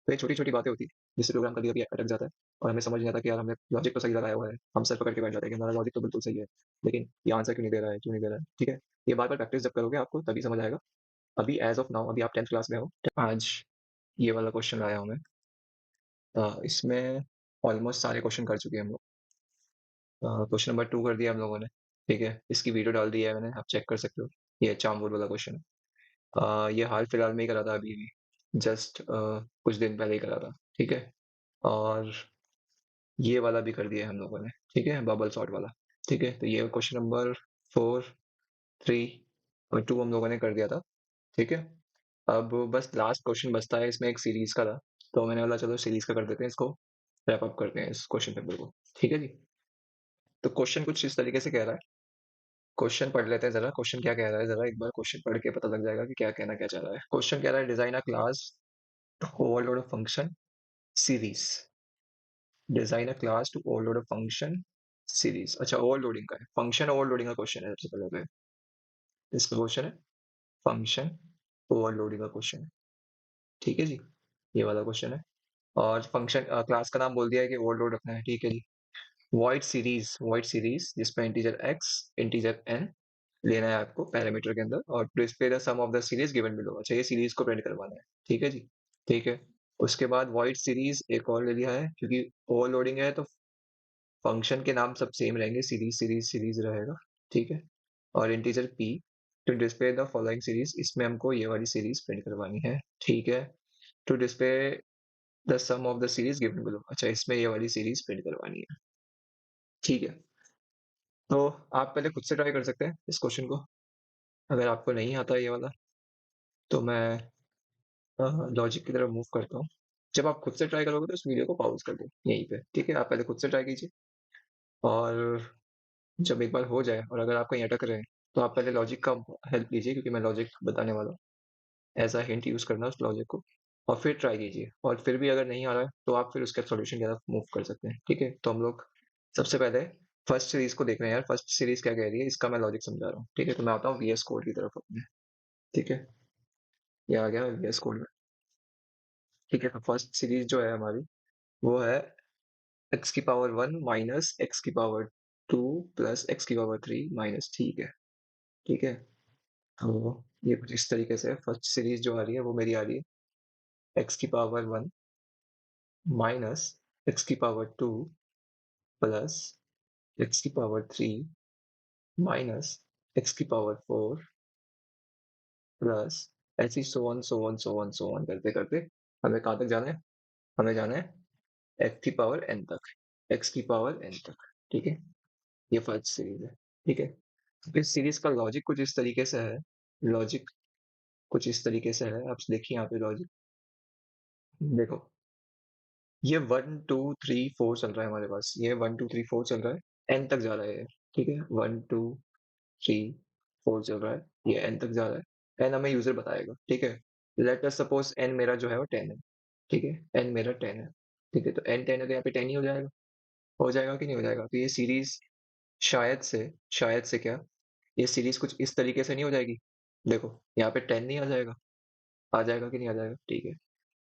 तो ये छोटी-छोटी बातें होती हैं, जिससे प्रोग्राम कभी-कभी अटक जाता है और हमें समझ नहीं आता कि यार हमने लॉजिक तो सही लगाया हुआ है। हम सर पकड़ के बैठ जाते हैं कि हमारा लॉजिक तो बिल्कुल सही है, लेकिन ये आंसर क्यों नहीं दे रहा है, क्यों नहीं दे रहा है, ठीक है? ये बार-बार प्रैक्टिस जब करोगे आपको तभी समझ आएगा। अभी एज़ ऑफ नाउ अभी आप 10th क्लास में हो। आज ये वाला क्वेश्चन लाया हूँ मैं। इसमें ऑलमोस्ट सारे क्वेश्चन कर चुके हैं हम लोग। क्वेश्चन नंबर 2 कर दिया हम लोगों ने, ठीक है? इसकी वीडियो डाल दी है मैंने, आप चेक कर सकते हो। ये चाम-गुल वाला क्वेश्चन है। ये हाल-फिलहाल में ही करा था अभी-अभी, जस्ट कुछ दिन पहले ही करा था, ठीक है? और ये वाला भी कर दिया है हम लोगों ने, ठीक है? बबल सॉर्ट वाला, ठीक है? तो ये क्वेश्चन नंबर 4, 3 और 2 हम लोगों ने कर दिया था, ठीक है? अब बस लास्ट क्वेश्चन बचता है, इसमें एक सीरीज़ का था, तो मैंने बोला चलो सीरीज़ का कर देते हैं इसको, रैप अप करते हैं इस क्वेश्चन पेपर को, ठीक है जी? तो क्वेश्चन कुछ इस तरीके से कह रहा है, क्वेश्चन पढ़ लेते हैं ज़रा, क्वेश्चन क्या कह रहा है ज़रा एक बार क्वेश्चन पढ़ के पता लग जाएगा कि क्या कहना क्या चाह रहा है। क्वेश्चन कह रहा है design a class to overload a function series. Design a class to overload a function series. अच्छा ओवरलोडिंग का है, फंक्शन ओवरलोडिंग का क्वेश्चन है सबसे पहले तो ये। इसका क्वेश्चन है फंक्शन ओवरलोडिंग का क्वेश्चन है, ठीक है जी? ये वाला क्वेश्चन है और फंक्शन क्लास का नाम बोल दिया है कि ओवरलोड रखना है, ठीक है जी? वॉइड सीरीज़ जिसमें इंटीजर x, इंटीजर n लेना है आपको पैरामीटर के अंदर और display the sum of the series given below. अच्छा ये सीरीज को प्रिंट करवाना है, ठीक है जी? ठीक है। उसके बाद वॉइड सीरीज एक और ले लिया है क्योंकि ओवरलोडिंग है तो फंक्शन के नाम सब सेम रहेंगे, सीरीज सीरीज सीरीज रहेगा, ठीक है? और integer p to display the following series, इसमें हमको ये वाली सीरीज प्रिंट करवानी है, ठीक है? To display the sum of the series given below. अच्छा इसमें ये वाली सीरीज प्रिंट करवानी है, ठीक है? तो आप पहले खुद से ट्राई कर सकते हैं इस क्वेश्चन को, अगर आपको नहीं आता ये वाला तो मैं लॉजिक की तरफ मूव करता हूँ। जब आप खुद से ट्राई करोगे तो इस वीडियो को पॉज़ कर दो यहीं पे, ठीक है? आप पहले खुद से ट्राई कीजिए और जब एक बार हो जाए और अगर आप कहीं अटक रहे हैं, तो आप पहले लॉजिक का हेल्प लीजिए क्योंकि मैं लॉजिक बताने वाला हूँ। एज़ अ हिंट यूज़ करना उस लॉजिक को और फिर ट्राई कीजिए और फिर भी अगर नहीं आ रहा है, तो आप फिर उसके सॉल्यूशन की तरफ मूव कर सकते हैं, ठीक है? तो हम लोग सबसे पहले फर्स्ट सीरीज़ को देख रहे हैं यार, फर्स्ट सीरीज़ क्या कह रही है, इसका मैं लॉजिक समझा रहा हूँ, ठीक है? तो मैं आता हूँ वीएस कोड की तरफ अपने, ठीक है? ये आ गया वीएस कोड में, ठीक है? तो फर्स्ट सीरीज़ जो है हमारी, वो है एक्स की पावर 1 माइनस एक्स की पावर 2 प्लस एक्स की पावर 3 माइनस, ठीक है? तो ये कुछ इस तरीके से फर्स्ट सीरीज जो आ रही है वो मेरी आ रही है एक्स की पावर 1 माइनस एक्स की पावर 2 प्लस एक्स की पावर 3 माइनस एक्स की पावर 4 प्लस ऐसे ही सो ऑन करते करते हमें कहाँ तक जाना है? हमें जाना है एक्स की पावर एन तक, एक्स की पावर एन तक, ठीक है? ये फर्स्ट सीरीज है, ठीक है? इस सीरीज का लॉजिक कुछ इस तरीके से है, लॉजिक कुछ इस तरीके से है, आप देखिए यहाँ पे लॉजिक, देखो ये 1 2 3 4 चल रहा है हमारे पास, ये 1 2 3 4 चल रहा है, एन तक जा रहा है ये, ठीक है? 1 2 3 4 चल रहा है, ये एन तक जा रहा है, एन हमें यूजर बताएगा, ठीक है? लेट अस सपोज एन मेरा जो है वो 10 है, ठीक है? एन मेरा 10 है, ठीक है? तो एन 10 है तो यहाँ पे 10 ही हो जाएगा कि नहीं हो जाएगा? तो ये सीरीज शायद से क्या ये सीरीज कुछ इस तरीके से नहीं हो जाएगी? देखो यहाँ पे 10 नहीं आ जाएगा कि नहीं आ जाएगा? ठीक है।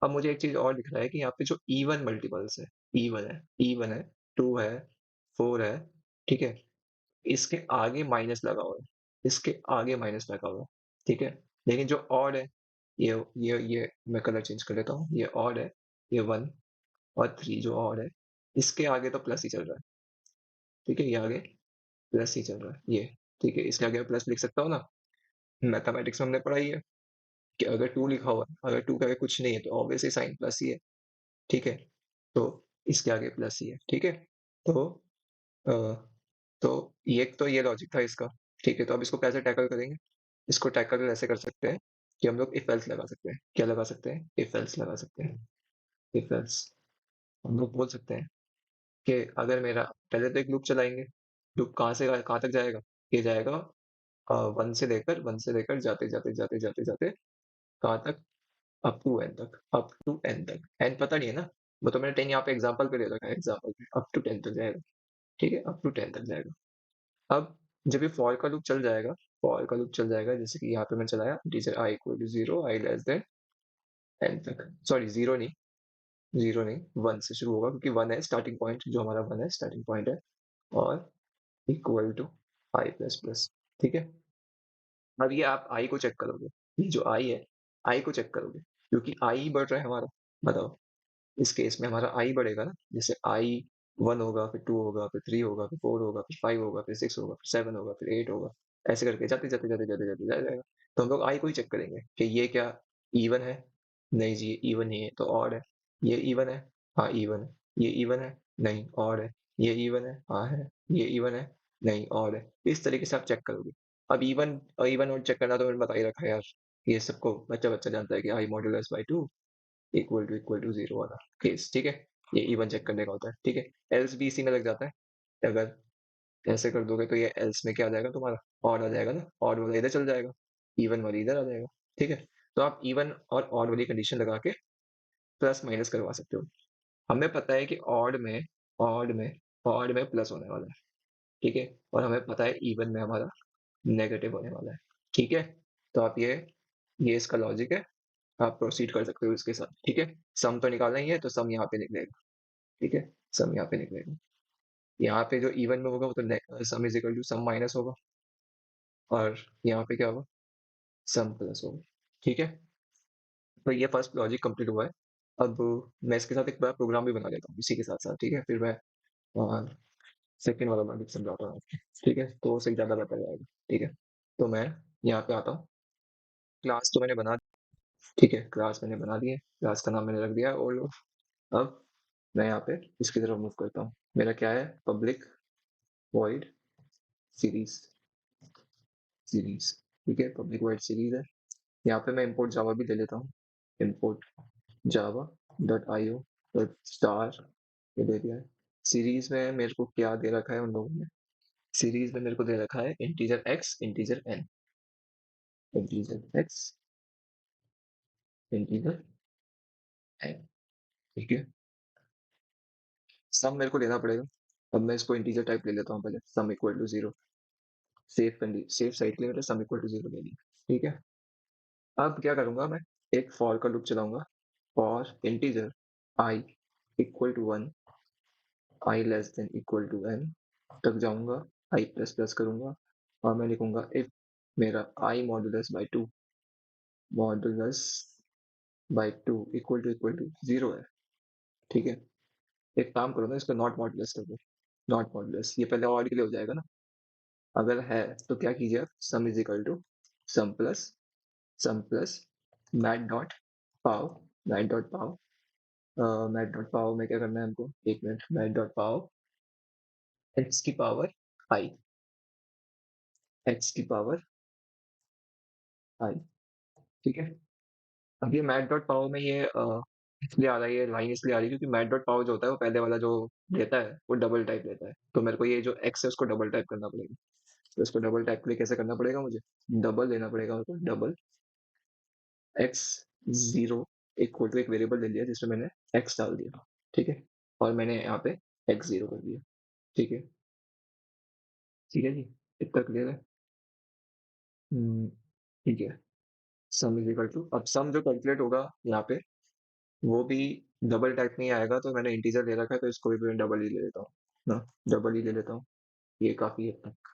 अब मुझे एक चीज और दिख रहा है कि यहाँ पे जो इवन मल्टीपल्स है, इवन है 2 है 4 है, ठीक है? इसके आगे माइनस लगा हुआ है, इसके आगे माइनस लगा हुआ है, ठीक है? लेकिन जो ऑड है, ये मैं कलर चेंज कर लेता हूँ, ये ऑड है, ये 1 और 3 जो ऑड है, इसके आगे तो प्लस ही चल रहा है, ठीक है? ये आगे प्लस ही चल रहा है, ये, ठीक है? इसके आगे प्लस लिख सकता हूँ ना? मैथमेटिक्स में हमने पढ़ाई है कि अगर 2 लिखा हुआ है, अगर 2 के आगे कुछ नहीं है तो ऑब्वियसली साइन प्लस ही है, ठीक है? तो इसके आगे प्लस ही है, ठीक है? तो अ, ये लॉजिक था इसका, ठीक है? तो अब इसको कैसे टैकल करेंगे? इसको टैकल ऐसे कर सकते हैं कि हम लोग इफ एल्स लगा सकते हैं। क्या लगा सकते हैं? इफ एल्स लगा सकते हैं। इफ एल्स हम लोग बोल सकते हैं कि अगर मेरा पहले तो एक लूप चलाएंगे, लूप कहाँ तक जाएगा? ये जाएगा 1 से लेकर जाते कहाँ तक? अप टू एन तक। एन पता नहीं है ना, वो तो मैंने 10 यहाँ पे एग्जांपल पे ले रखा है, एग्जांपल पे अप टू 10 तक जाएगा, ठीक है? अप टू 10 तक जाएगा। अब जब ये फॉर का लूप चल जाएगा जैसे कि यहाँ पे मैंने चलाया integer I equal to 0, I less than N तक, सॉरी 0 नहीं, जीरो नहीं, वन से शुरू होगा क्योंकि वन है स्टार्टिंग पॉइंट, जो हमारा वन है स्टार्टिंग पॉइंट है। और equal to I plus plus. ठीक है। अब ये आप आई को चेक करोगे, ये जो आई है, आई को चेक करोगे क्योंकि आई बढ़ रहा है हमारा। बताओ, इस केस में हमारा आई बढ़ेगा ना, जैसे आई वन होगा, फिर टू होगा, फिर थ्री होगा, फिर फोर होगा, फिर फाइव होगा, फिर सिक्स होगा, फिर सेवन होगा, फिर एट होगा। ऐसे करके जाते जाते जाते जाते जाते जाएगा। तो हम लोग आई को ही चेक करेंगे कि ये क्या इवन है। नहीं जी, ये इवन नहीं है तो ऑड है। ये इवन है, हाँ इवन है। ये इवन है, नहीं ऑड है। ये इवन है, हाँ है। ये इवन है, नहीं ऑड है। इस तरीके से आप चेक करोगे। अब इवन और इवन और चेक करना तो मैंने बता ही रखा है यार। ये सबको बच्चा बच्चा जानता है कि I modulus by two equal to zero वाला केस। ठीक है। ये इवन चेक करने का होता है। ठीक है। एल्स भी इसी में लग जाता है। अगर ऐसे कर दोगे तो ये एल्स में क्या आ जाएगा तुम्हारा, ऑड आ जाएगा ना, ऑड वाला इधर चल जाएगा, इवन वाली इधर आ जाएगा। ठीक है। तो आप इवन और ऑड वाली कंडीशन लगा के प्लस माइनस करवा सकते हो। हमें पता है कि ऑड में ऑड में प्लस होने वाला है। ठीक है। और हमें पता है इवन में हमारा नेगेटिव होने वाला है। ठीक है। तो आप ये इसका लॉजिक है। आप प्रोसीड कर सकते हो इसके साथ। ठीक है। सम तो निकालना ही है तो सम यहाँ पे निकलेगा। ठीक है। सम यहाँ पे निकलेगा। यहाँ पे जो इवन में होगा वो तो sum is equal to sum minus होगा। और यहाँ पे क्या होगा, सम प्लस होगा। ठीक है। तो ये फर्स्ट लॉजिक कंप्लीट हुआ है। अब मैं इसके साथ एक बार प्रोग्राम भी बना लेता हूँ इसी के साथ साथ। ठीक है। फिर मैं सेकेंड वाला लॉजिक समझाता हूँ। ठीक है। तो उससे ज़्यादा बेटर जाएगा। ठीक है। तो मैं यहाँ पे आता हूँ। क्लास तो मैंने बना, ठीक है, क्लास मैंने बना दी है, क्लास का नाम मैंने रख दिया है और अब मैं यहाँ पे इसकी तरफ मूव करता हूँ। मेरा क्या है, पब्लिक वॉइड सीरीज, सीरीज। ठीक है। पब्लिक वॉइड सीरीज है। यहाँ पे मैं import जावा भी ले लेता हूँ। import java dot I O dot star, ये दे दिया है। सीरीज में मेरे को क्या दे रखा है उन लोगों ने, सीरीज में मेरे को दे रखा है integer x integer n, integer x integer n। ठीक है। सम मेरे को लेना पड़ेगा। अब मैं इसको इंटीजर टाइप ले लेता हूँ पहले, sum equal to zero. Safe side के लिए मैंने सम इक्वल टू जीरो ले लिया। ठीक है। अब क्या करूंगा मैं, एक फॉर का लूप चलाऊंगा। For integer I equal to one, I less than equal to N तक जाऊंगा, आई प्लस प्लस करूंगा और मैं लिखूंगा इफ मेरा I modulus by two, modulus by two equal to zero है। ठीक है। एक काम करो ना, इसको नॉट मॉडुलस कर दो। नॉट मॉडुलस ये पहले और के लिए हो जाएगा ना। अगर है तो क्या कीजिए आप, sum is equal to sum plus, sum plus math dot pow, math dot pow, math dot pow में क्या करना है हमको, एक minute, math dot pow X की पावर आई, एक्स की पावर आई। ठीक है। अब ये मैट डॉट पाव में ये इसलिए आ रहा है, ये लाइन इसलिए आ रही है क्योंकि मैट डॉट पाव जो होता है वो पहले वाला जो लेता है वो डबल टाइप लेता है, तो मेरे को ये जो एक्स है उसको डबल टाइप करना पड़ेगा। तो इसको डबल टाइप के लिए कैसे करना पड़ेगा मुझे, डबल लेना पड़ेगा मेरे को, double X zero equal to एक वेरिएबल ले लिया जिसमें मैंने एक्स डाल दिया। ठीक है। और मैंने यहाँ पे एक्स जीरो कर दिया। ठीक है। ठीक है जी, इतना क्लियर है। हम्म, ठीक है। सम इज इक्वल टू, अब सम जो कैलकुलेट होगा यहाँ पे वो भी डबल टाइप में ही आएगा, तो मैंने इंटीजर ले रखा है तो इसको भी मैं डबल ही ले लेता हूँ ना, डबल ही ले लेता हूँ। ये काफी हद तक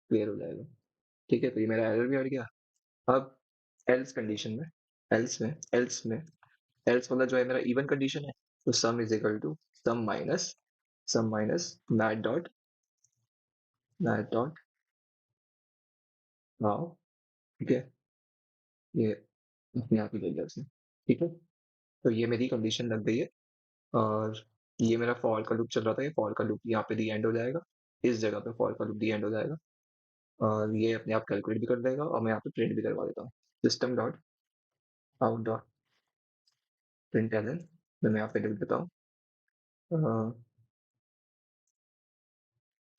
क्लियर हो जाएगा। ठीक है। तो ये मेरा एरर भी हट गया। अब एल्स कंडीशन में, एल्स में एल्स वाला जो है मेरा इवन कंडीशन है, तो sum is equal to sum minus math dot now. ठीक है। ये अपने आप ही ले लिया उसने। ठीक है। तो ये मेरी कंडीशन लग गई है। और ये मेरा फॉर का लूप चल रहा था, ये फॉर का लूप यहाँ पे दी एंड हो जाएगा। इस जगह पे फॉर का लूप दी एंड हो जाएगा और ये अपने आप कैलकुलेट भी कर देगा और मैं यहाँ पे प्रिंट भी करवा देता हूँ, system dot out dot print L N. मैं यहाँ पे लिख देता हूँ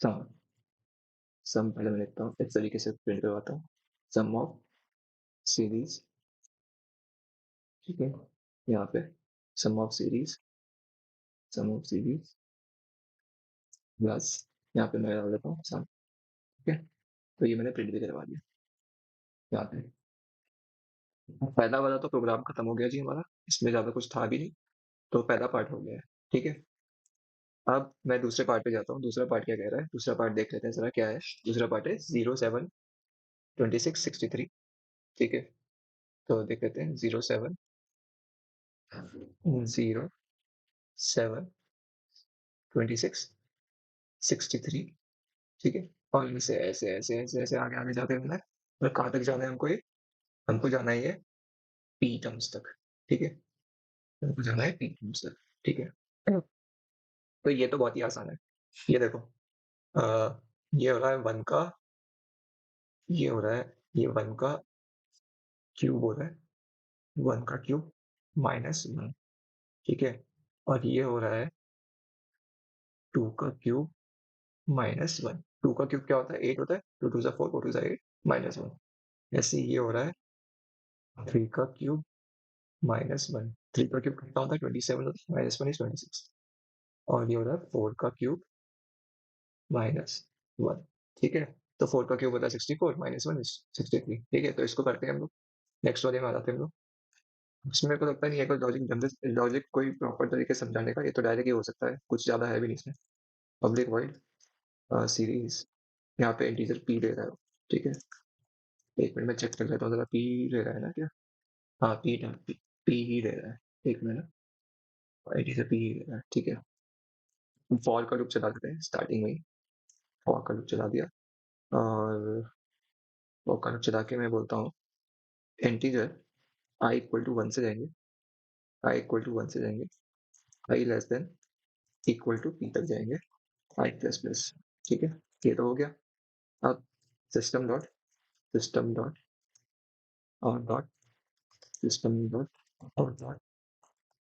सम, सम पहले मैं लिखता हूँ इस तरीके से प्रिंट करवाता हूँ, सम ऑफ सीरीज। ठीक है। यहाँ पे sum of series, sum of series plus, यहाँ पे मैं डाल देता हूँ सम। ठीक है। तो ये मैंने प्रिंट भी करवा दिया यहाँ पे। पहला वाला तो प्रोग्राम खत्म हो गया जी हमारा, इसमें ज्यादा कुछ था भी नहीं। तो पहला पार्ट हो गया है, ठीक है। अब मैं दूसरे पार्ट पे जाता हूँ, दूसरा पार्ट क्या कह रहा है, दूसरा पार्ट देख लेते हैं जरा क्या है। दूसरा पार्ट है 07 26 63, ठीक है। तो देख लेते हैं 07 27 63, ठीक है। और इसे ऐसे ऐसे ऐसे ऐसे आगे आगे जाते हुए मतलब कहाँ तक जाना है हमको, ये हमको जाना है ये पी टर्म्स तक, ठीक है। हमको जाना है पी टर्म्स तक, ठीक है। तो ये तो बहुत ही आसान है। ये देखो, ये हो रहा है वन का, ये हो रहा है, ये वन का क्यूब हो रहा है, वन का क्यूब -1, ठीक है। और ये हो रहा है टू का क्यूब -1। टू का क्यूब क्या होता है, 8 होता है, 2 2 4 4 2 8 -1। ऐसे ये हो रहा है थ्री का क्यूब -1। थ्री का क्यूब कितना होता है, 27 होता है, -1 इज 26। और ये हो रहा है 4 का क्यूब -1, ठीक है। तो 4 का क्यूब होता है 64, -1 इज 63, ठीक है। तो इसको करते हैं हम लोग, नेक्स्ट वाले में आ जाते हैं हम लोग। इसमें मेरे को लगता नहीं है कोई लॉजिक, जनरल लॉजिक कोई प्रॉपर तरीके से समझाने का, ये तो डायरेक्ट ही हो सकता है, कुछ ज्यादा है भी नहीं इसमें। पब्लिक वॉइड सीरीज, यहाँ पे इंटीजर पी ले रहा है, ठीक है। एक मिनट में चेक कर लेता हूँ जरा, पी ले रहा है ना क्या? हाँ पी ही ले रहा है। एक मिनट, इंटीजर पी ही ले रहा है, ठीक है। फॉर का लूप चला देते हैं स्टार्टिंग में ही, फॉर का लूप चला दिया। और फॉर का लूप चला के मैं बोलता हूँ integer I equal to one से जाएंगे, आई इक्वल टू वन से जाएंगे, I less than equal to P तक जाएंगे, आई प्लस प्लस, ठीक है। ये तो हो गया। अब सिस्टम डॉट, सिस्टम डॉट और डॉट, सिस्टम डॉट और डॉट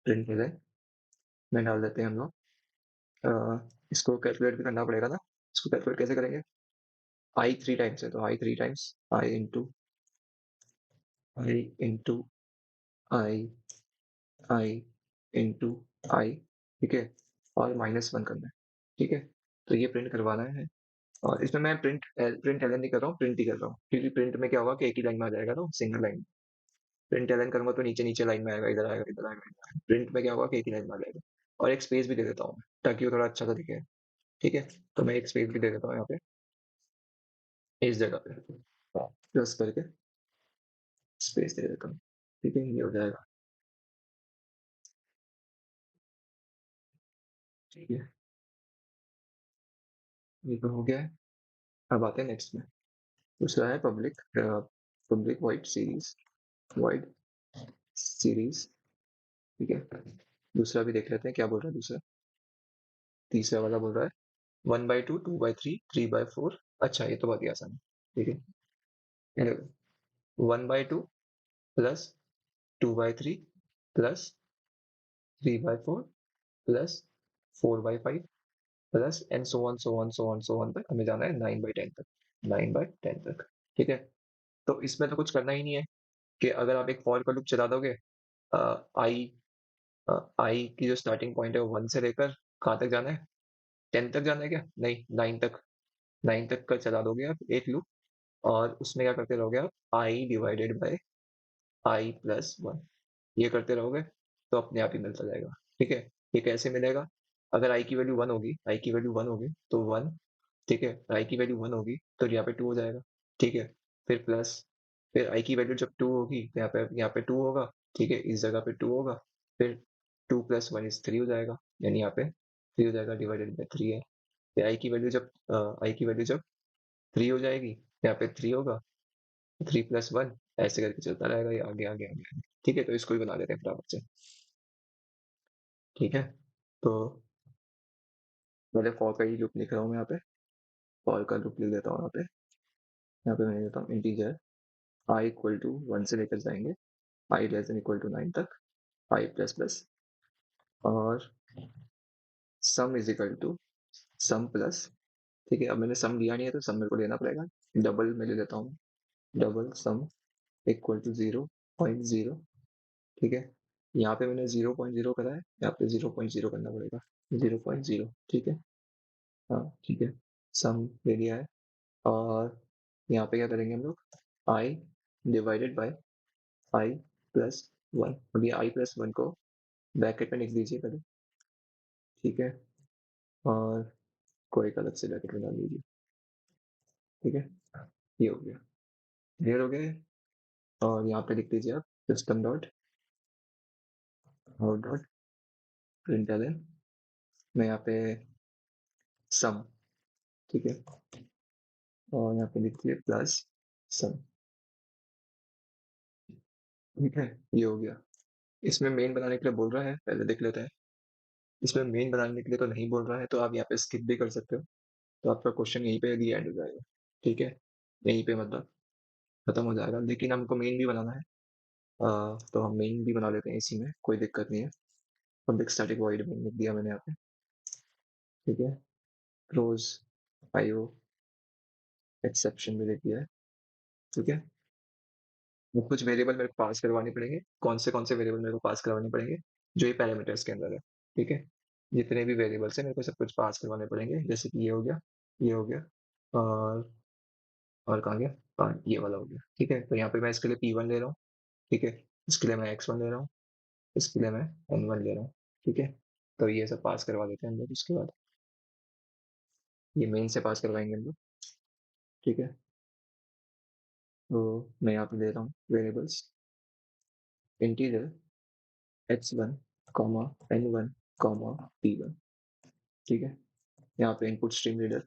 प्रिंट हो जाए, में डाल देते हैं हम लोग। इसको कैलकुलेट भी करना पड़ेगा ना, इसको कैलकुलेट कैसे करेंगे? आई थ्री टाइम्स है, तो I three times I into I, I into I, ठीक है। और -1 करना है, ठीक है। तो ये प्रिंट करवाना है। और इसमें मैं प्रिंट एलन नहीं कर रहा हूँ, प्रिंट ही कर रहा हूँ, क्योंकि प्रिंट में क्या होगा कि एक ही लाइन में आ जाएगा, तो सिंगल लाइन। प्रिंट एलन करूंगा तो नीचे नीचे लाइन में आएगा, इधर आएगा, इधर आएगा, इधर आएगा। प्रिंट में क्या होगा कि एक ही लाइन में आ जाएगा। और एक स्पेस भी दे देता हूँ मैं, ताकि वो थोड़ा अच्छा सा दिखे, ठीक है। तो मैं एक स्पेस भी दे देता हूँ यहाँ पे, इस जगह पे प्लस करके स्पेस दे देता हूँ, ठीक है। ये हो जाएगा, ठीक है। ये तो हो गया है। अब आते हैं नेक्स्ट में। दूसरा है public wide series, wide series, ठीक है। दूसरा भी देख लेते हैं क्या बोल रहा है दूसरा। तीसरा वाला बोल रहा है 1/2 2/3 3/4। अच्छा, ये तो बहुत ही आसान है, ठीक है। 1/2 plus 2/3 plus 3/4 plus 4/5 plus and so on so on so on so on तक हमें जाना है 9/10 तक, 9/10 तक, ठीक है। तो इसमें तो कुछ करना ही नहीं है, कि अगर आप एक फॉर का लूप चला दोगे, आई आई की जो स्टार्टिंग पॉइंट है वो 1 से लेकर कहाँ तक जाना है, 10 तक जाना है क्या? नहीं, 9 तक, 9 तक का चला दोगे आप एक लूप। और उसमें क्या करते रहोगे आप, I divided by I plus one, ये करते रहोगे तो अपने आप ही मिलता जाएगा, ठीक है। ये कैसे मिलेगा? अगर आई की वैल्यू वन होगी, आई की वैल्यू वन होगी तो वन, ठीक है। आई की वैल्यू वन होगी तो यहाँ पे टू हो जाएगा, ठीक है। फिर प्लस, फिर आई की वैल्यू जब टू होगी तो यहाँ पे टू होगा, ठीक है, इस जगह पे टू होगा। फिर two plus one is three हो जाएगा, यानी यहाँ पे थ्री हो जाएगा, डिवाइडेड बाई थ्री है। फिर आई की वैल्यू जब थ्री हो जाएगी, यहाँ पे थ्री होगा, थ्री प्लस वन, ऐसे करके चलता रहेगा ये आगे आगे आगे आगे, ठीक है। तो इसको भी बना लेते हैं फटाफट से, ठीक है। तो पहले फॉर का ही लूप लिख रहा हूँ मैं यहाँ पे, फॉर का लूप लिख देता हूँ यहाँ पे। यहाँ पे मैं देता हूँ integer I equal to one से लेकर जाएंगे I less than equal to nine तक, आई प्लस प्लस, और sum is equal to sum plus, ठीक है। अब मैंने सम लिया नहीं है तो सम मेरे को लेना पड़ेगा, डबल में ले लेता हूँ, डबल सम इक्वल टू 0.0, ठीक है। यहाँ पे मैंने 0.0 करा है, यहाँ पे 0.0 करना पड़ेगा, 0.0, ठीक है। हाँ ठीक है, सम ले लिया है। और यहाँ पे क्या करेंगे हम लोग, I divided by I plus one. अब ये आई प्लस वन को ब्रैकेट में लिख दीजिए पहले, ठीक है, और कोई एक अलग से ब्रैकेट में डाल दीजिए, ठीक है, ये हो गया, क्लियर हो गया ये? और यहाँ पे लिख दीजिए आप system dot out dot println में यहाँ पे सम, ठीक है, और यहाँ पे लिख दिए प्लस सम, ठीक है, ये हो गया। इसमें मेन बनाने के लिए बोल रहा है, पहले देख लेते हैं। इसमें मेन बनाने के लिए तो नहीं बोल रहा है, तो आप यहाँ पे स्किप भी कर सकते हो, तो आपका क्वेश्चन यहीं पे यदि एंड हो जाएगा, ठीक है, यहीं पे मतलब खत्म हो जाएगा। लेकिन हमको मेन भी बनाना है, तो हम मेन भी बना लेते हैं इसी में, कोई दिक्कत नहीं है। पब्लिक स्टैटिक वॉइड मेन लिख दिया मैंने यहाँ पे, ठीक है, क्लोज आईओ एक्सेप्शन भी लिख दिया है, ठीक है। वो कुछ वेरिएबल मेरे को पास करवाने पड़ेंगे, कौन से वेरिएबल मेरे को पास करवाने पड़ेंगे, जो ये पैरामीटर्स के अंदर है, ठीक है। जितने भी वेरिएबल्स हैं मेरे को सब कुछ पास करवाने पड़ेंगे, जैसे कि ये हो गया, ये हो गया, और कहाँ गया, ये वाला हो गया, ठीक है। तो यहाँ पे मैं इसके लिए P1 ले रहा हूँ, ठीक है, इसके लिए मैं X1 ले रहा हूँ, इसके लिए मैं N1 ले रहा हूँ, ठीक है। तो ये सब पास करवा देते हैं हम लोग, उसके बाद ये मेन से पास करवाएंगे हम लोग, ठीक है। तो मैं यहाँ पे दे रहा हूँ variables integer X1 comma N1 comma P1, ठीक है। यहाँ पे input stream reader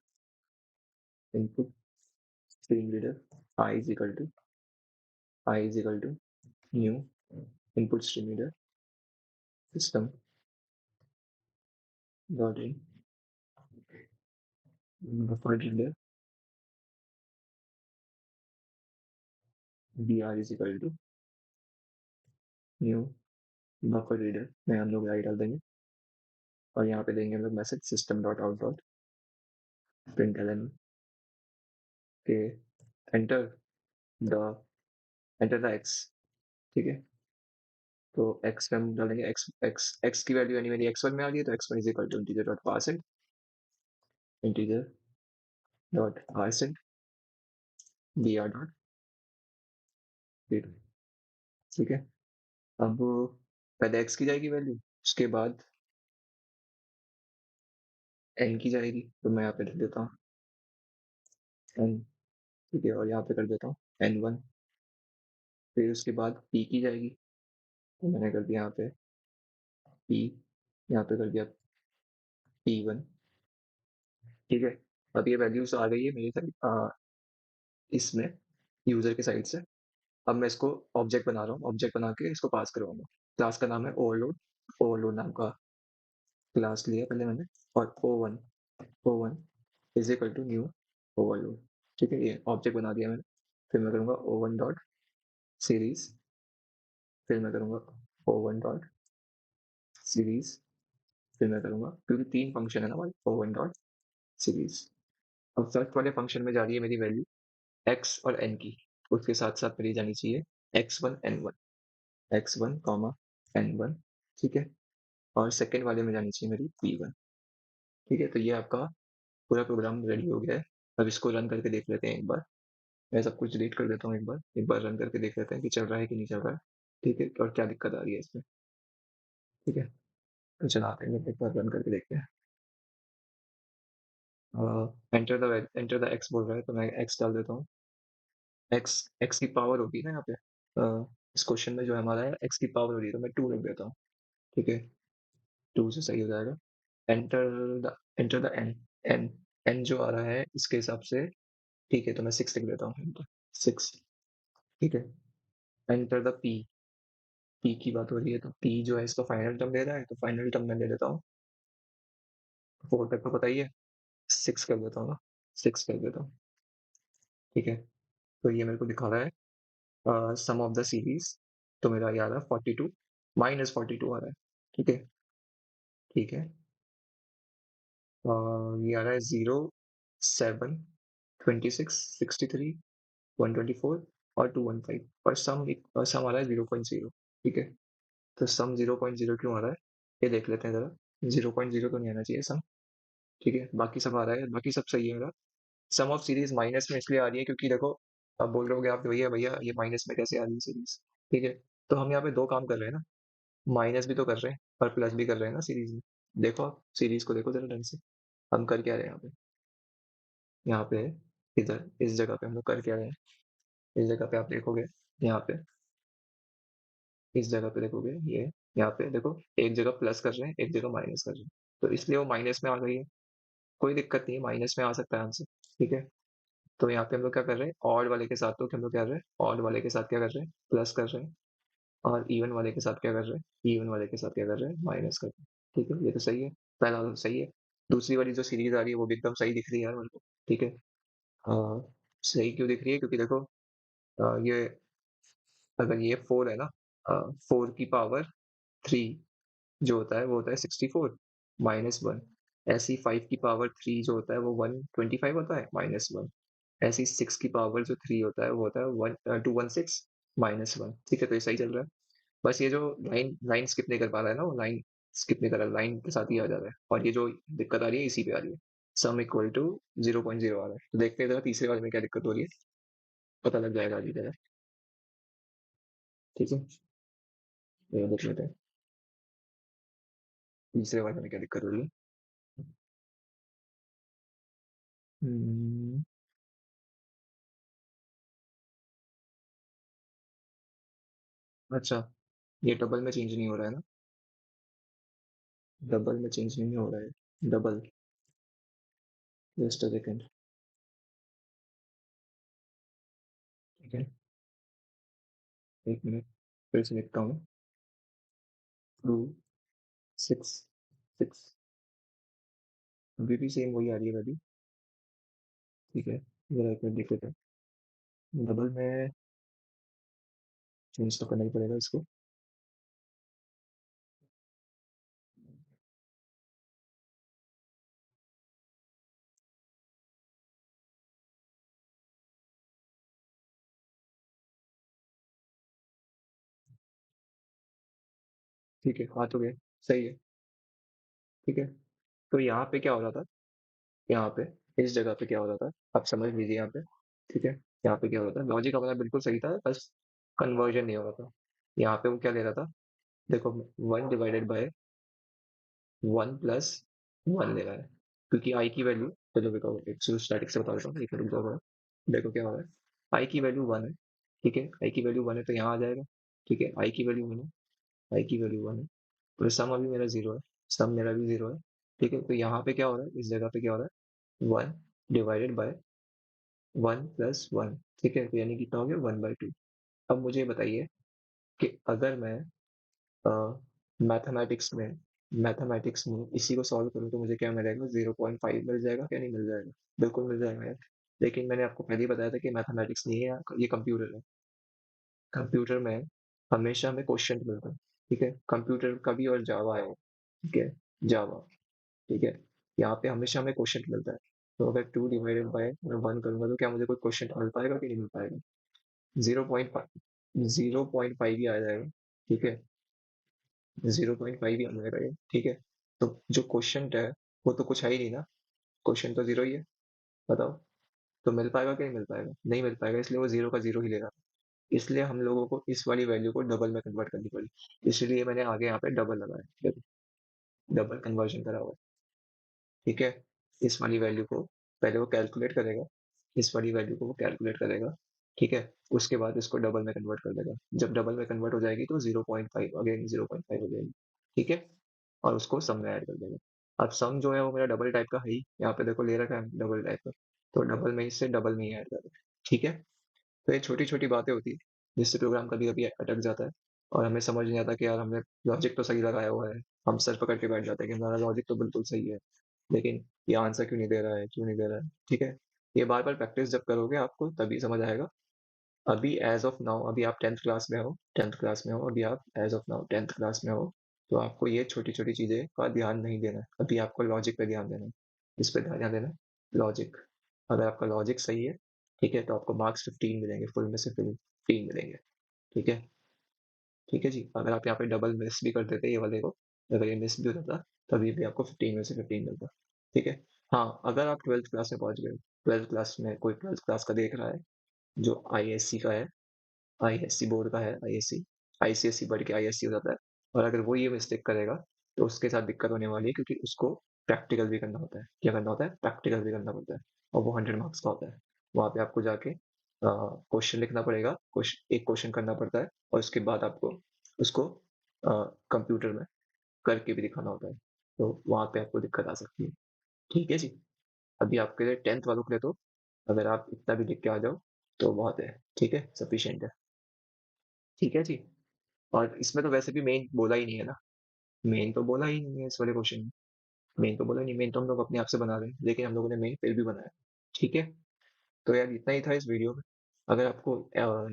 I is equal to new input stream reader system dot in buffer reader B R is equal to new buffer reader में हम लोग आई डाल देंगे, और यहाँ पे देंगे हम लोग message system dot out dot println के एंटर द द एक्स, ठीक है। तो एक्स पे हम डालेंगे एक्स एक्स एक्स की वैल्यू यानी मेरी x1 में आ गई है, तो x1 is equal to integer dot parse int integer dot parse int B R dot read, ठीक है। अब पहले x की जाएगी वैल्यू, उसके बाद n की जाएगी, तो मैं यहाँ पे लिख देता हूँ n, ठीक है, और यहाँ पे कर देता हूँ n1, फिर उसके बाद p की जाएगी, तो मैंने कर दिया यहाँ पे p, यहाँ पे कर दिया p1, ठीक है। अब ये वैल्यूज आ गई है मेरी साइड, इसमें यूजर की साइड से। अब मैं इसको ऑब्जेक्ट बना रहा हूँ, ऑब्जेक्ट बना के इसको पास करवाऊंगा। क्लास का नाम है ओवरलोड, ओवरलोड नाम का क्लास लिया पहले मैंने, और O one is equal to new overload, ठीक है, ये ऑब्जेक्ट बना दिया मैंने। फिर मैं करूँगा O1 डॉट सीरीज, फिर मैं करूँगा O1 डॉट सीरीज, फिर मैं करूँगा, क्योंकि 3 फंक्शन है ना हमारे, O1 डॉट सीरीज। अब फर्स्ट वाले फंक्शन में जा रही है मेरी वैल्यू x और n की, उसके साथ साथ मेरी जानी चाहिए x1 कॉमा n1, ठीक है, और सेकेंड वाले में जानी चाहिए मेरी p1, ठीक है। तो ये आपका पूरा प्रोग्राम रेडी हो गया है। अब इसको रन करके देख लेते हैं एक बार, मैं सब कुछ डिलीट कर देता हूँ एक बार रन करके देख लेते हैं कि चल रहा है कि नहीं चल रहा है, ठीक है, और क्या दिक्कत आ रही है इसमें, ठीक है। तो चलाते हैं, एक बार रन करके देखते हैं। एंटर द एक्स बोल रहा है, तो मैं एक्स डाल देता हूँ। एक्स एक्स की पावर होगी ना यहाँ पे, इस क्वेश्चन में जो हमारा है एक्स की पावर हो रही है, तो मैं 2 लिख देता हूँ, ठीक है, 2 से सही हो जाएगा। Enter the N, N N जो आ रहा है इसके हिसाब से, ठीक है, तो मैं 6 लिख देता हूँ, 6, ठीक है। एंटर द पी, पी की बात हो रही है, तो पी जो है इसका फाइनल टर्म ले रहा है, तो फाइनल टर्म मैं ले लेता हूँ 4 तक, तो पता ही है, 6 कर देता हूँ ना, 6 कर देता हूँ, ठीक है। तो ये मेरे को दिखा रहा है सम ऑफ द सीरीज, तो मेरा ये आ रहा है 42 -42 आ रहा है, ठीक है, ठीक है। ये आ रहा है 0 7 26 63 124 और 215, और सम आ रहा है 0.0, ठीक है। तो सम 0.0 क्यों आ रहा है, ये देख लेते हैं जरा। 0.0 तो नहीं आना चाहिए सम, ठीक है, बाकी सब आ रहा है, बाकी सब सही है मेरा। सम ऑफ सीरीज माइनस में इसलिए आ रही है क्योंकि देखो, अब बोल रहे होगे आप, भैया भैया ये माइनस में कैसे आ रही है सीरीज, ठीक है। तो हम यहाँ पे 2 काम कर रहे हैं ना, माइनस भी तो कर रहे हैं और प्लस भी कर रहे हैं ना सीरीज में। देखो आप सीरीज को देखो जरा ढंग से, हम कर क्या रहे हैं यहाँ पे। यहाँ पे इधर इस जगह पे हम लोग कर क्या रहे हैं, इस जगह पे आप देखोगे, यहाँ पे इस जगह पे देखोगे, ये यहाँ पे देखो, एक जगह प्लस कर रहे हैं, एक जगह माइनस कर रहे हैं, तो इसलिए वो माइनस में आ गई है। कोई दिक्कत नहीं है, माइनस में आ सकता है आंसर। ठीक है, तो यहाँ पे हम लोग क्या कर रहे हैं, ऑड वाले के साथ तो हम लोग क्या कर रहे हैं, ऑड वाले के साथ क्या कर रहे हैं, प्लस कर रहे हैं, और इवन वाले के साथ क्या कर रहे हैं, इवन वाले के साथ क्या कर रहे हैं, माइनस कर रहे हैं। ठीक है, ये तो सही है, पहला तो सही है। दूसरी वाली जो सीरीज आ रही है वो भी एकदम सही दिख रही है यार मेरे को। ठीक है। सही क्यों दिख रही है, क्योंकि देखो, ये अगर ये फोर है ना, फोर की पावर थ्री जो होता है वो होता है 64 माइनस वन। ऐसी फाइव की पावर थ्री जो होता है वो 125 होता है माइनस वन। ऐसी सिक्स की पावर जो थ्री होता है वो होता है 216 माइनस वन। ठीक है, तो ये सही चल रहा है। बस ये जो लाइन लाइन स्किप नहीं कर पा रहा है ना, वो लाइन स्किप नहीं कर रहा, लाइन के साथ ही आ जा रहा है, और ये जो दिक्कत आ रही है इसी पे आ रही है। सम इक्वल टू 0.0 आ रहा है, तो देखते हैं जरा तीसरे वाले में क्या दिक्कत हो रही है, पता लग जाएगा अभी जरा। ठीक है, ये देख लेते हैं तीसरे वाले में क्या दिक्कत हो रही है। हम्म, अच्छा, ये डबल में चेंज नहीं हो रहा है ना, डबल में चेंज नहीं हो रहा है, डबल, जस्ट अ सेकंड। ठीक है, एक मिनट, फिर से लिखता हूँ। टू सिक्स सिक्स, अभी भी सेम वही आ रही है अभी। ठीक है, जरा एक मिनट देख लेते हैं, डबल में चेंज तो करना ही पड़ेगा इसको। ठीक है, आ तो गए, सही है। ठीक है, तो यहाँ पे क्या हो रहा था, यहाँ पे इस जगह पे क्या हो रहा था, आप समझ लीजिए यहाँ पे। ठीक है, यहाँ पे क्या हो रहा था, लॉजिक हमारा बिल्कुल सही था, बस कन्वर्जन नहीं हो रहा था। यहाँ पे वो क्या ले रहा था, देखो, one divided by one plus one ले रहा है, क्योंकि आई की वैल्यू, चलो देखो एक स्टैटिक से बता देता हूँ, एक मिनट रुक जाओ जरा। देखो क्या हो रहा है, आई की वैल्यू वन है। ठीक है, आई की वैल्यू वन है तो यहाँ आ जाएगा। ठीक है, आई की वैल्यू वन है, आई की वैल्यू वन है, तो सम अभी मेरा जीरो है, सम मेरा भी जीरो है। ठीक है, तो यहाँ पे क्या हो रहा है, इस जगह पे क्या हो रहा है, one divided by one plus one. ठीक है, तो यानी कितना हो गया, वन बाई टू। अब मुझे ये बताइए कि अगर मैं मैथमेटिक्स में इसी को सॉल्व करूँ तो मुझे क्या मिलेगा, 0.5 मिल जाएगा, क्या नहीं मिल जाएगा, बिल्कुल मिल जाएगा यार। लेकिन मैंने आपको पहले ही बताया था कि मैथमेटिक्स नहीं है यार, ये कंप्यूटर है। कंप्यूटर में हमेशा हमें क्वेश्चन मिलता है। ठीक है, कंप्यूटर का भी और जावा है। ठीक है, जावा। ठीक है, यहाँ पे हमेशा हमें क्वेश्चन मिलता है। तो अगर टू डिवाइडेड बाय मैं वन करूंगा तो क्या मुझे कोई क्वेश्चन मिल पाएगा कि नहीं मिल पाएगा, 0.5, 0.5 ही आ जाएगा। ठीक है, 0.5 ही आ जाएगा ये। ठीक है, तो जो क्वेश्चन है वो तो कुछ है ही नहीं ना, क्वेश्चन तो जीरो ही है। बताओ, तो मिल पाएगा कि नहीं मिल पाएगा, नहीं मिल पाएगा, इसलिए वो जीरो का जीरो ही लेगा। इसलिए हम लोगों को इस वाली वैल्यू को डबल में कन्वर्ट करनी पड़ी, इसलिए मैंने आगे यहाँ पे डबल लगाया, डबल कन्वर्जन करा हुआ है। ठीक है, इस वाली वैल्यू को पहले वो कैलकुलेट करेगा, इस वाली वैल्यू को वो कैलकुलेट करेगा। ठीक है, उसके बाद इसको डबल में कन्वर्ट कर देगा, जब डबल में कन्वर्ट हो जाएगी तो 0.5 अगेन 0.5 हो जाएगी। ठीक है, और उसको सम में ऐड कर देगा। अब सम जो है वो मेरा डबल टाइप का है ही, यहाँ पे देखो ले रखा है डबल टाइप का, तो डबल में इससे डबल में ही ऐड कर देगा। ठीक है, तो ये छोटी छोटी बातें होती है जिससे प्रोग्राम कभी कभी अटक जाता है, और हमें समझ नहीं आता कि यार हमने लॉजिक तो सही लगाया हुआ है। हम सर पकड़ के बैठ जाते हैं कि हमारा लॉजिक तो बिल्कुल सही है, लेकिन ये आंसर क्यों नहीं दे रहा है, क्यों नहीं दे रहा है। ठीक है, ये बार बार प्रैक्टिस जब करोगे आपको तभी समझ आएगा। अभी एज ऑफ नाउ, अभी आप टेंथ क्लास में हो, टेंथ क्लास में हो, अभी आप as of now tenth class में हो, तो आपको ये छोटी छोटी चीजें का ध्यान नहीं देना है, अभी आपको लॉजिक पे ध्यान देना है। इस पे ध्यान देना है, लॉजिक। अगर आपका लॉजिक सही है, ठीक है, तो आपको मार्क्स 15 मिलेंगे, फुल में से 15 मिलेंगे। ठीक है, ठीक है जी, अगर आप यहाँ पे डबल मिस भी कर देते ये वाले को, अगर ये मिस भी होता था, तभी भी आपको 15 में से 15 मिलता। ठीक है, हाँ, अगर आप ट्वेल्थ क्लास में पहुंच गए, ट्वेल्थ क्लास में कोई ट्वेल्थ क्लास का देख रहा है जो आईएससी का है, आईएससी बोर्ड का है, आईएससी, आईसीएससी बढ़ के आईएससी हो जाता है। और अगर वो ये मिस्टेक करेगा तो उसके साथ दिक्कत होने वाली है, क्योंकि उसको प्रैक्टिकल भी करना होता है। क्या करना होता है? प्रैक्टिकल भी करना पड़ता है, और वो 100 मार्क्स का होता है। वहाँ पे आपको जाके क्वेश्चन लिखना पड़ेगा, एक क्वेश्चन करना पड़ता है, और उसके बाद आपको उसको कंप्यूटर में करके भी दिखाना होता है। तो वहाँ पे आपको दिक्कत आ सकती है। ठीक है जी। अभी आपके लिए 10th वालों के लिए तो अगर आप इतना भी लिख के आ जाओ तो बहुत है। ठीक है, सफिशिएंट है। ठीक है जी। और इसमें तो वैसे भी मेन बोला ही नहीं है ना, मेन तो बोला ही नहीं है इस वाले क्वेश्चन में। मेन तो बोला नहीं, मेन तो हम लोग अपने आप से बना रहे हैं, लेकिन हम लोगों ने मेन फिर भी बनाया। ठीक है। तो यार इतना ही था इस वीडियो में। अगर आपको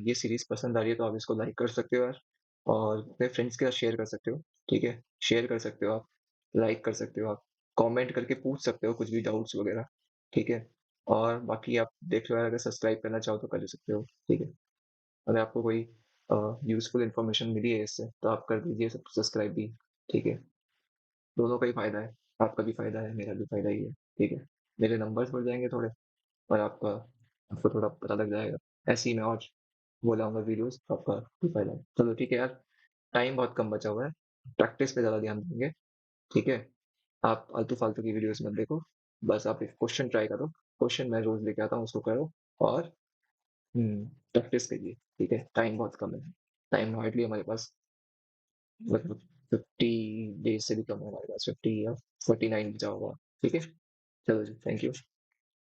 ये सीरीज पसंद आ रही है तो आप इसको लाइक कर सकते हो यार, और अपने फ्रेंड्स के साथ शेयर कर सकते हो। ठीक है, शेयर कर सकते हो आप, लाइक कर सकते हो आप, कमेंट करके पूछ सकते हो कुछ भी डाउट्स वगैरह। ठीक है। और बाकी आप देख लो यार, अगर सब्सक्राइब करना चाहो तो कर सकते हो। ठीक है। अगर आपको कोई यूजफुल इन्फॉर्मेशन मिली है इससे तो आप कर दीजिए सब सब्सक्राइब भी। ठीक है। दोनों का ही फायदा है, आपका भी फायदा है, मेरा भी फायदा ही है। ठीक है। मेरे नंबर्स बढ़ जाएंगे थोड़े, और आपका, आपको थोड़ा पता लग जाएगा। ऐसे ही मैं और वो लाऊंगा वीडियोस, तो आपका भी फायदा है। चलो ठीक है यार, टाइम बहुत कम बचा हुआ है, प्रैक्टिस पे ज़्यादा ध्यान देंगे। ठीक है। आप आलतू फालतू की वीडियोस मत देखो, बस आप एक क्वेश्चन ट्राई करो। क्वेश्चन मैं रोज लेके आता हूँ, उसको करो, और प्रैक्टिस करिए। ठीक है, टाइम बहुत कम है। टाइम हार्डली हमारे पास, लगभग 50 डेज से भी कम है हमारे पास, 50 या 49 बचा होगा। ठीक है। चलो जी, थैंक यू।